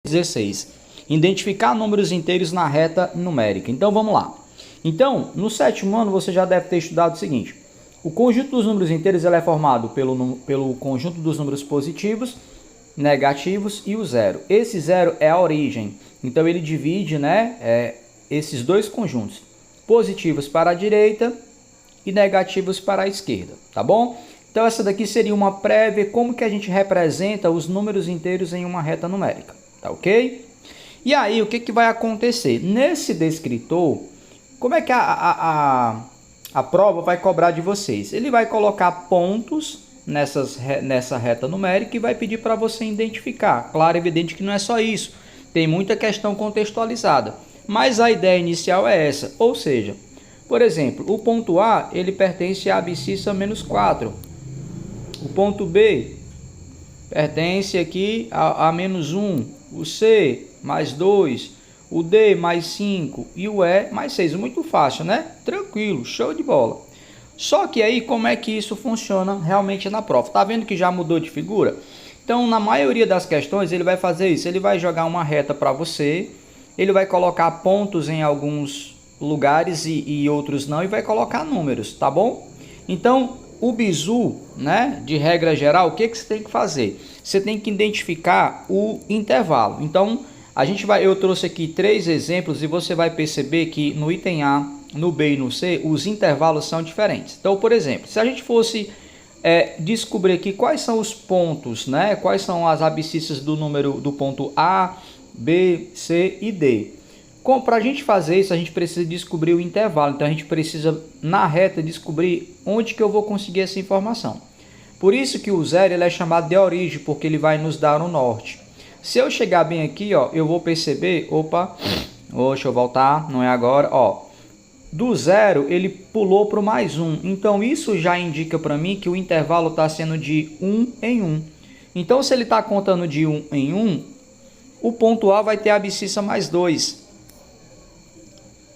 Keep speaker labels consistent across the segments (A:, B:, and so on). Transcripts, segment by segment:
A: 16. Identificar números inteiros na reta numérica. Então vamos lá. Então, no sétimo ano você já deve ter estudado o seguinte: o conjunto dos números inteiros ele é formado pelo conjunto dos números positivos, negativos e o zero. Esse zero é a origem. Então ele divide, esses dois conjuntos, positivos para a direita e negativos para a esquerda, tá bom? Então essa daqui seria uma prévia como que a gente representa os números inteiros em uma reta numérica, tá ok? E aí o que vai acontecer? Nesse descritor, como é que a prova vai cobrar de vocês? Ele vai colocar pontos nessa reta numérica e vai pedir para você identificar. Claro, evidente que não é só isso, tem muita questão contextualizada, mas a ideia inicial é essa, ou seja, por exemplo, o ponto A ele pertence à abscissa menos 4, o ponto B pertence aqui a menos 1, o C mais 2, o D mais 5 e o E mais 6. Muito fácil, né? Tranquilo, show de bola. Só que aí como é que isso funciona realmente na prova? Tá vendo que já mudou de figura? Então na maioria das questões ele vai fazer isso, ele vai jogar uma reta para você, ele vai colocar pontos em alguns lugares e outros não, e vai colocar números, tá bom? Então o bizu, de regra geral, o que você tem que fazer? Você tem que identificar o intervalo. Então eu trouxe aqui 3 exemplos e você vai perceber que no item A, no B e no C, os intervalos são diferentes. Então, por exemplo, se a gente fosse descobrir aqui quais são os pontos, quais são as abscissas do ponto A, B, C e D. Para a gente fazer isso, a gente precisa descobrir o intervalo. Então, a gente precisa, na reta, descobrir onde que eu vou conseguir essa informação. Por isso que o zero ele é chamado de origem, porque ele vai nos dar o norte. Se eu chegar bem aqui, ó, eu vou perceber, deixa eu voltar, não é agora, ó. Do zero, ele pulou para o mais 1. Então, isso já indica para mim que o intervalo está sendo de 1 em 1. Então, se ele está contando de 1 em 1, o ponto A vai ter a abscissa mais 2.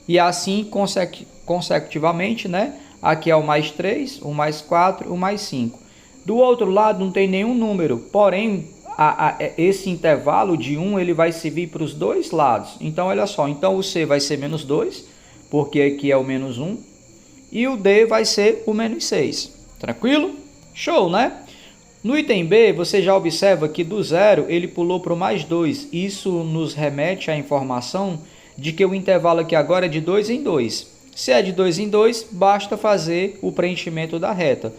A: E assim, consecutivamente, Aqui é o mais 3, o mais 4, o mais 5. Do outro lado, não tem nenhum número, porém, esse intervalo de 1 ele vai servir para os dois lados. Então, olha só, então o C vai ser menos 2, porque aqui é o menos 1, e o D vai ser o menos 6. Tranquilo? Show, né? No item B, você já observa que do zero ele pulou para o mais 2. Isso nos remete à informação de que o intervalo aqui agora é de 2 em 2. Se é de 2 em 2, basta fazer o preenchimento da reta.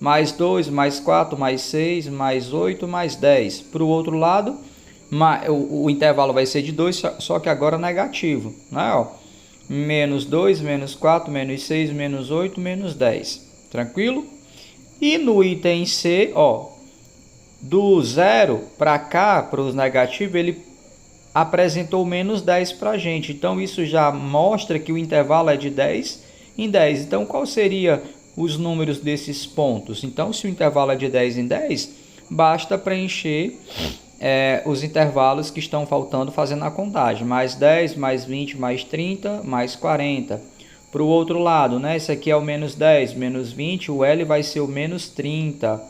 A: Mais 2, mais 4, mais 6, mais 8, mais 10. Para o outro lado, o intervalo vai ser de 2, só que agora negativo. Menos 2, menos 4, menos 6, menos 8, menos 10. Tranquilo? E no item C, do zero para cá, para os negativos, ele apresentou menos 10 para a gente. Então, isso já mostra que o intervalo é de 10 em 10. Então, qual seria os números desses pontos? Então, se o intervalo é de 10 em 10, basta preencher os intervalos que estão faltando fazendo a contagem. Mais 10, mais 20, mais 30, mais 40. Para o outro lado, esse aqui é o menos 10, menos 20, o L vai ser o menos 30.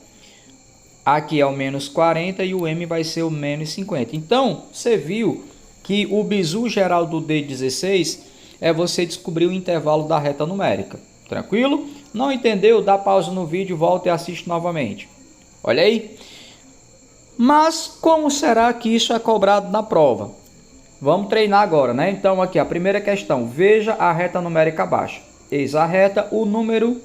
A: Aqui é o menos 40 e o M vai ser o menos 50. Então, você viu que o bizu geral do D16 é você descobrir o intervalo da reta numérica. Tranquilo? Não entendeu? Dá pausa no vídeo, volta e assiste novamente. Olha aí. Mas como será que isso é cobrado na prova? Vamos treinar agora, Então, aqui a primeira questão. Veja a reta numérica abaixo. Eis a reta, o número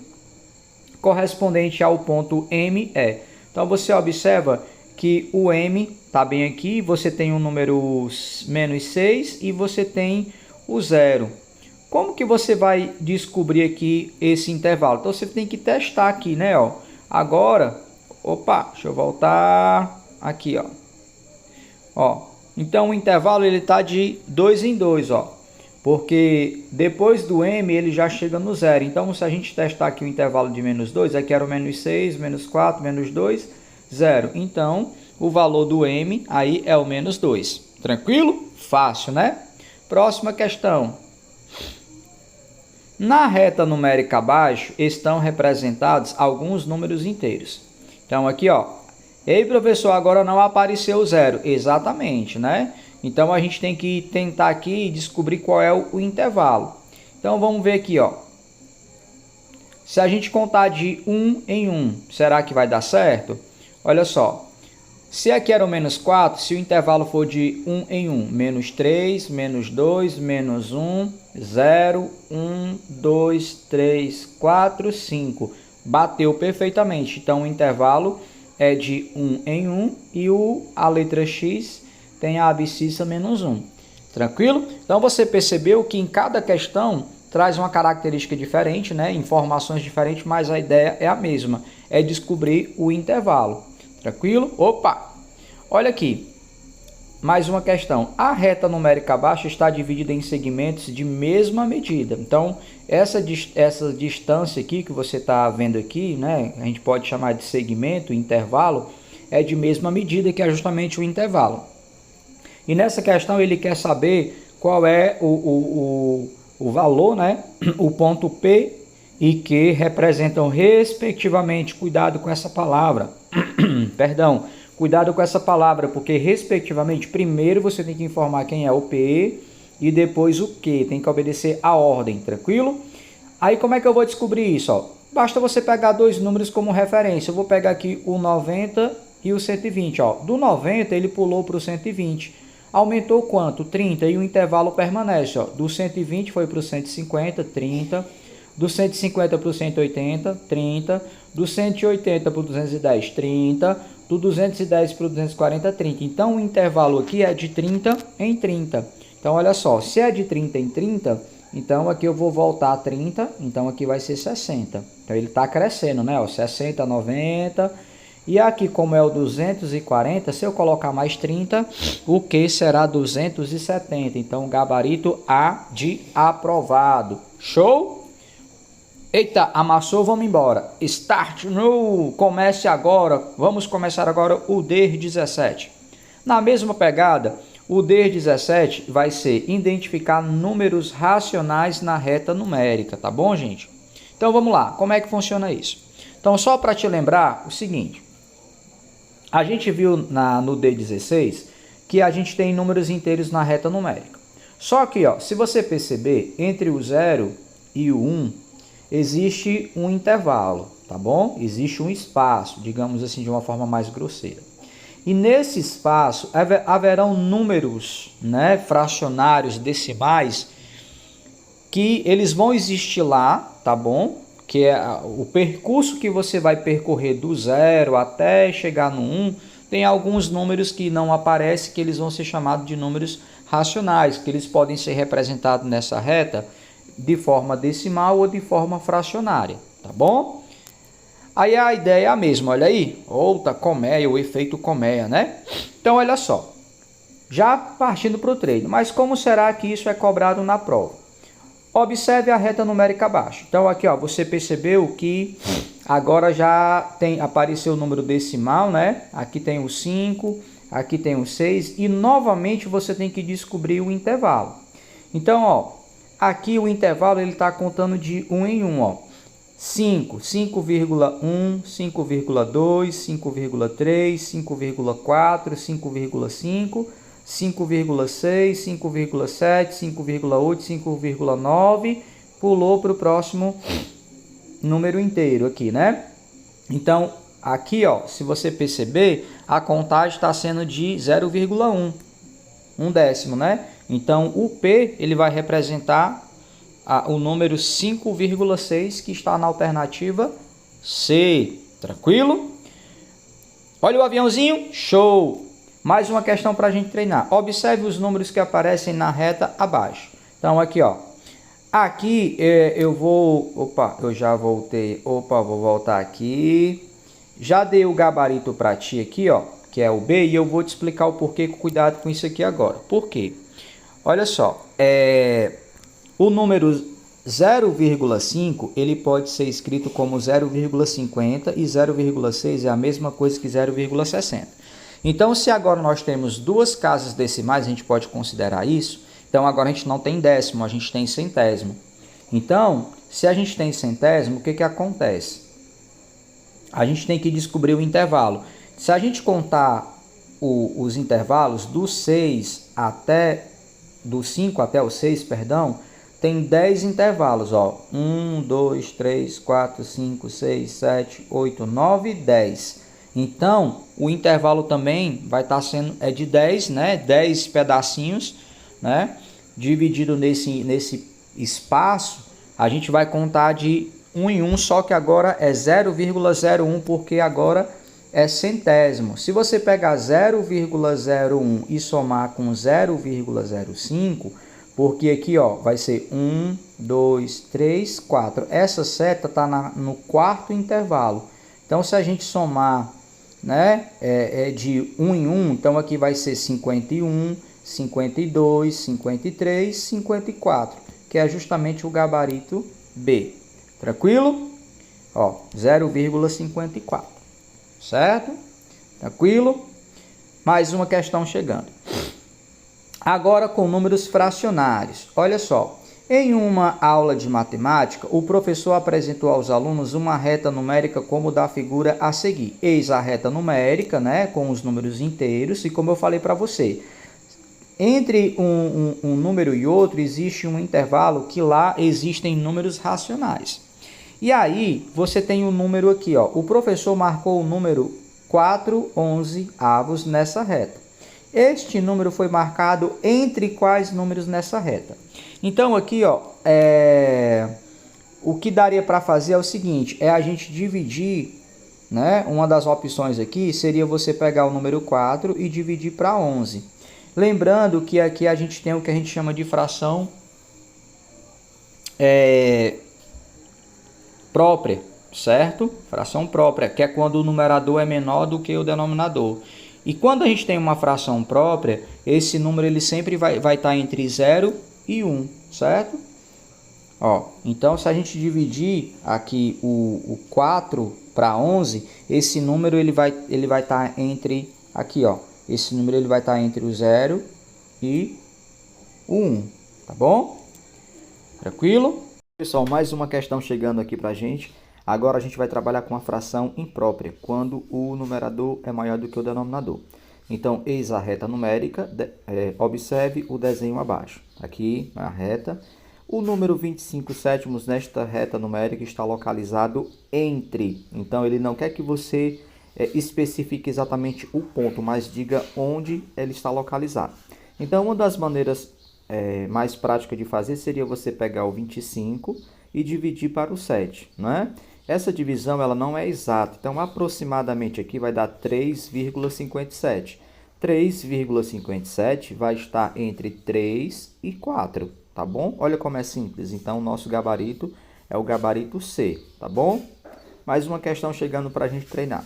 A: correspondente ao ponto M é... Então, você observa que o M está bem aqui, você tem o número menos 6 e você tem o 0. Como que você vai descobrir aqui esse intervalo? Então, você tem que testar aqui, Agora, deixa eu voltar aqui, Então, o intervalo ele está de 2 em 2, porque depois do M ele já chega no 0. Então, se a gente testar aqui o intervalo de menos 2, aqui era o menos 6, menos 4, menos 2, 0. Então, o valor do M aí é o menos 2. Tranquilo? Fácil, Próxima questão. Na reta numérica abaixo estão representados alguns números inteiros. Então, aqui, Ei, professor, agora não apareceu o zero. Exatamente, né? Então a gente tem que tentar aqui descobrir qual é o intervalo. Então vamos ver aqui, ó. Se a gente contar de 1 em 1, será que vai dar certo? Olha só. Se aqui era o menos 4, se o intervalo for de 1 em 1, menos 3, menos 2, menos 1, 0, 1, 2, 3, 4, 5. Bateu perfeitamente. Então o intervalo é de 1 em 1 e a letra X tem a abscissa menos 1. Tranquilo? Então você percebeu que em cada questão traz uma característica diferente, né? Informações diferentes, mas a ideia é a mesma. É descobrir o intervalo. Tranquilo? Opa! Olha aqui. Mais uma questão. A reta numérica abaixo está dividida em segmentos de mesma medida. Então, essa distância aqui que você está vendo aqui, né? A gente pode chamar de segmento, intervalo, é de mesma medida, que é justamente o intervalo. E nessa questão ele quer saber qual é o valor, né? O ponto P e Q representam respectivamente. Cuidado com essa palavra. Perdão. Cuidado com essa palavra, porque respectivamente, primeiro você tem que informar quem é o P e depois o Q. Tem que obedecer a ordem, tranquilo? Aí como é que eu vou descobrir isso? Ó? Basta você pegar dois números como referência. Eu vou pegar aqui o 90 e o 120. Ó. Do 90 ele pulou para o 120. Aumentou quanto? 30. E o intervalo permanece. Ó. Do 120 foi para o 150, 30. Do 150 para o 180, 30. Do 180 para o 210, 30. Do 210 para o 240, 30. Então, o intervalo aqui é de 30 em 30. Então, olha só. Se é de 30 em 30, então aqui eu vou voltar a 30. Então, aqui vai ser 60. Então, ele está crescendo, né? Ó, 60, 90. E aqui, como é o 240, se eu colocar mais 30, o que será 270. Então, o gabarito A de aprovado. Show? Eita, amassou, vamos embora. Start no, comece agora. Vamos começar agora o DER 17. Na mesma pegada, o DER 17 vai ser identificar números racionais na reta numérica, tá bom, gente? Então vamos lá, como é que funciona isso? Então só para te lembrar o seguinte, a gente viu no DER 16 que a gente tem números inteiros na reta numérica. Só que, ó, se você perceber, entre o 0 e o 1, existe um intervalo, tá bom? Existe um espaço, digamos assim, de uma forma mais grosseira. E nesse espaço haverão números, né, fracionários, decimais, que eles vão existir lá, tá bom? Que é o percurso que você vai percorrer do 0 até chegar no 1, tem alguns números que não aparecem, que eles vão ser chamados de números racionais, que eles podem ser representados nessa reta de forma decimal ou de forma fracionária, tá bom? Aí a ideia é a mesma, olha aí, outra colmeia, o efeito colmeia, né? Então, olha só, já partindo para o treino, mas como será que isso é cobrado na prova? Observe a reta numérica abaixo. Então, aqui, ó, você percebeu que agora já apareceu o número decimal, né? Aqui tem o 5, aqui tem o 6 e novamente você tem que descobrir o intervalo. Então, ó, aqui o intervalo ele está contando de 1 em 1, ó. 5, 5,1, 5,2, 5,3, 5,4, 5,5, 5,6, 5,7, 5,8, 5,9, pulou para o próximo número inteiro aqui, né? Então, aqui, ó, se você perceber, a contagem está sendo de 0,1, um décimo, né? Então, o P ele vai representar o número 5,6 que está na alternativa C. Tranquilo? Olha o aviãozinho. Show! Mais uma questão para a gente treinar. Observe os números que aparecem na reta abaixo. Então, aqui, ó. Aqui eu vou... Opa, eu já voltei. Opa, vou voltar aqui. Já dei o gabarito para ti aqui, ó, que é o B, e eu vou te explicar o porquê, cuidado com isso aqui agora. Por quê? Olha só, o número 0,5 ele pode ser escrito como 0,50 e 0,6 é a mesma coisa que 0,60. Então, se agora nós temos duas casas decimais, a gente pode considerar isso. Então, agora a gente não tem décimo, a gente tem centésimo. Então, se a gente tem centésimo, o que acontece? A gente tem que descobrir o intervalo. Se a gente contar os intervalos do 5 até o 6, perdão, tem 10 intervalos, ó. 1, 2, 3, 4, 5, 6, 7, 8, 9, 10. Então, o intervalo também vai estar sendo de 10, né? 10 pedacinhos, né? Dividido nesse espaço, a gente vai contar de 1 em 1, só que agora é 0,01, porque agora é centésimo. Se você pegar 0,01 e somar com 0,05, porque aqui ó, vai ser 1, 2, 3, 4. Essa seta está no quarto intervalo. Então, se a gente somar, né, de 1 em 1, então aqui vai ser 51, 52, 53, 54, que é justamente o gabarito B. Tranquilo? Ó, 0,54. Certo? Tranquilo? Mais uma questão chegando. Agora com números fracionários. Olha só. Em uma aula de matemática, o professor apresentou aos alunos uma reta numérica como da figura a seguir. Eis a reta numérica, né, com os números inteiros, e como eu falei para você, entre um número e outro existe um intervalo que lá existem números racionais. E aí, você tem um número aqui, ó. O professor marcou o número 4/11 nessa reta. Este número foi marcado entre quais números nessa reta? Então, aqui, ó, o que daria para fazer é o seguinte, a gente dividir, né? Uma das opções aqui seria você pegar o número 4 e dividir para 11. Lembrando que aqui a gente tem o que a gente chama de fração própria, certo? Fração própria, que é quando o numerador é menor do que o denominador. E quando a gente tem uma fração própria, esse número ele sempre vai estar entre 0 e 1, certo? Ó, então, se a gente dividir aqui o 4 para 11, esse número ele vai estar entre, aqui, ó, esse número ele vai estar entre o 0 e o 1, tá bom? Tranquilo? Pessoal, mais uma questão chegando aqui para a gente. Agora a gente vai trabalhar com a fração imprópria, quando o numerador é maior do que o denominador. Então, eis a reta numérica, observe o desenho abaixo. Aqui a reta. O número 25 sétimos nesta reta numérica está localizado entre. Então, ele não quer que você especifique exatamente o ponto, mas diga onde ele está localizado. Então, uma das maneiras mais práticas de fazer seria você pegar o 25 e dividir para o 7, né? Essa divisão ela não é exata, então aproximadamente aqui vai dar 3,57. 3,57 vai estar entre 3 e 4, tá bom? Olha como é simples, então o nosso gabarito é o gabarito C, tá bom? Mais uma questão chegando para a gente treinar.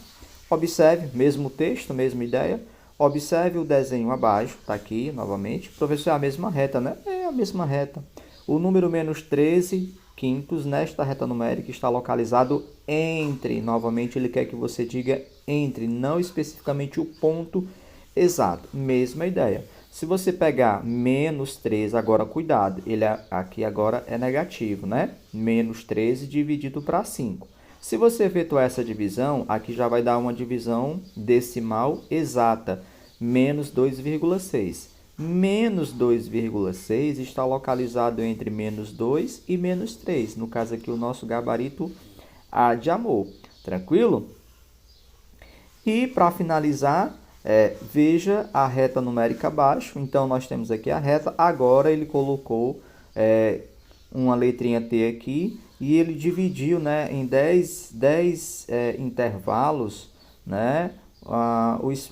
A: Observe, mesmo texto, mesma ideia. Observe o desenho abaixo, tá aqui novamente. Professor, é a mesma reta, né? É a mesma reta. O número menos 13 quintos nesta reta numérica está localizado entre. Novamente, ele quer que você diga entre, não especificamente o ponto exato. Mesma ideia. Se você pegar menos 13, agora cuidado, ele aqui agora é negativo, né? Menos 13 dividido para 5. Se você efetuar essa divisão, aqui já vai dar uma divisão decimal exata, menos 2,6. Menos 2,6 está localizado entre menos 2 e menos 3. No caso aqui, o nosso gabarito A de amor. Tranquilo? E para finalizar, veja a reta numérica abaixo. Então, nós temos aqui a reta. Agora, ele colocou uma letrinha T aqui e ele dividiu, né, em 10 intervalos, né?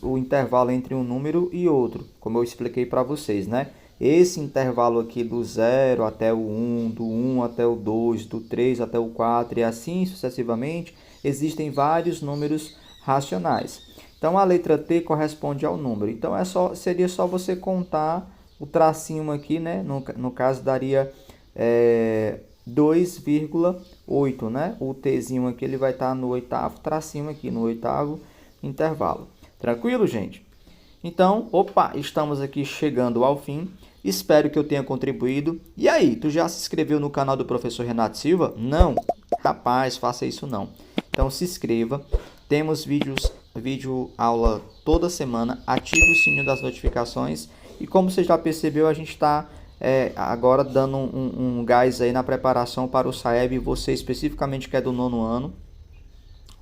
A: O intervalo entre um número e outro, como eu expliquei para vocês, né? Esse intervalo aqui do 0 até o 1, do 1 até o 2, do 3 até o 4 e assim sucessivamente, existem vários números racionais. Então, a letra T corresponde ao número. Então, seria só você contar o tracinho aqui, né? No caso, daria 2,8, né? O Tzinho aqui ele vai estar no oitavo tracinho aqui, no oitavo intervalo. Tranquilo, gente? Então, estamos aqui chegando ao fim. Espero que eu tenha contribuído. E aí, tu já se inscreveu no canal do professor Renato Silva? Não? Rapaz, faça isso não. Então, se inscreva. Temos vídeos
B: vídeo aula toda semana. Ative o sininho das notificações. E como você já percebeu, a gente está agora dando um gás aí na preparação para o SAEB. Você especificamente que é do 9º ano,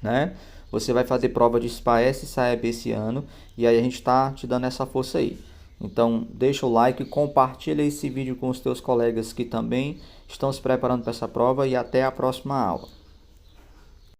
B: né? Você vai fazer prova de SPAES e SAEB esse ano. E aí a gente está te dando essa força aí. Então deixa o like, compartilha esse vídeo com os teus colegas que também estão se preparando para essa prova. E até a próxima aula.